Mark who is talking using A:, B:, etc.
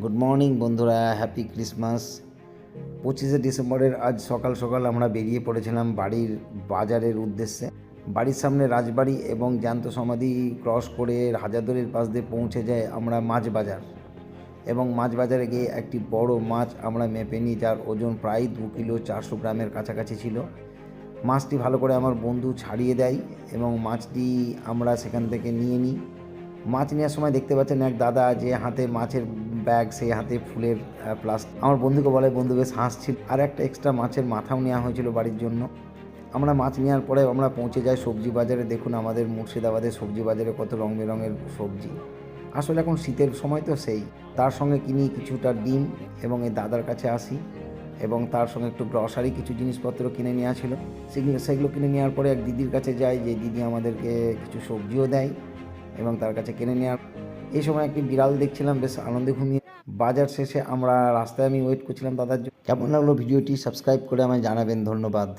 A: Good morning বন্ধুরা, happy Christmas. 25শে ডিসেম্বরের আজ সকাল সকাল আমরা বেরিয়ে পড়েছিলাম বাড়ির বাজারের উদ্দেশ্যে। বাড়ির সামনে রাজবাড়ি এবং জ্যান্ত সমাধি ক্রস করে হাজারদুয়ারির পাশ দিয়ে পৌঁছে যায় আমরা মাছ বাজার। এবং মাছ বাজারে গিয়ে একটি বড় মাছ আমরা মেপে নিই, যার ওজন প্রায় 2 কিলো 400 গ্রামের কাছাকাছি ছিল। মাছটি ভালো করে আমার বন্ধু ছাড়িয়ে দেয় এবং মাছটি আমরা সেখান থেকে নিয়ে নিই। মাছ নেওয়ার সময় দেখতে পাচ্ছেন এক দাদা যে হাতে মাছের ব্যাগ, সেই হাতে ফুলের প্লাস্টিক। আমার বন্ধুকে বলে, বন্ধু বেশ হাসছিল। আর একটা এক্সট্রা মাছের মাথাও নেওয়া হয়েছিল বাড়ির জন্য। আমরা মাছ নেওয়ার পরে আমরা পৌঁছে যাই সবজি বাজারে। দেখুন আমাদের মুর্শিদাবাদের সবজি বাজারে কত রং বেরঙের সবজি। আসলে এখন শীতের সময় তো সেই। তার সঙ্গে কিনি কিছুটা ডিম এবং এই দাদার কাছে আসি এবং তার সঙ্গে একটু গ্রসারি কিছু জিনিসপত্র কিনে নেওয়া ছিল। সেগুলো কিনে নেওয়ার পরে এক দিদির কাছে যাই, যে দিদি আমাদেরকে কিছু সবজিও দেয় এবং তার কাছে কিনে নেওয়ার এই সময় একটি বিড়াল দেখছিলাম, বেশ আনন্দে ঘুমিয়ে। বাজার শেষে আমরা রাস্তায় আমি ওয়েট করছিলাম দাদার জন্য। কেমন লাগলো ভিডিওটি সাবস্ক্রাইব করে আমায় জানাবেন। ধন্যবাদ।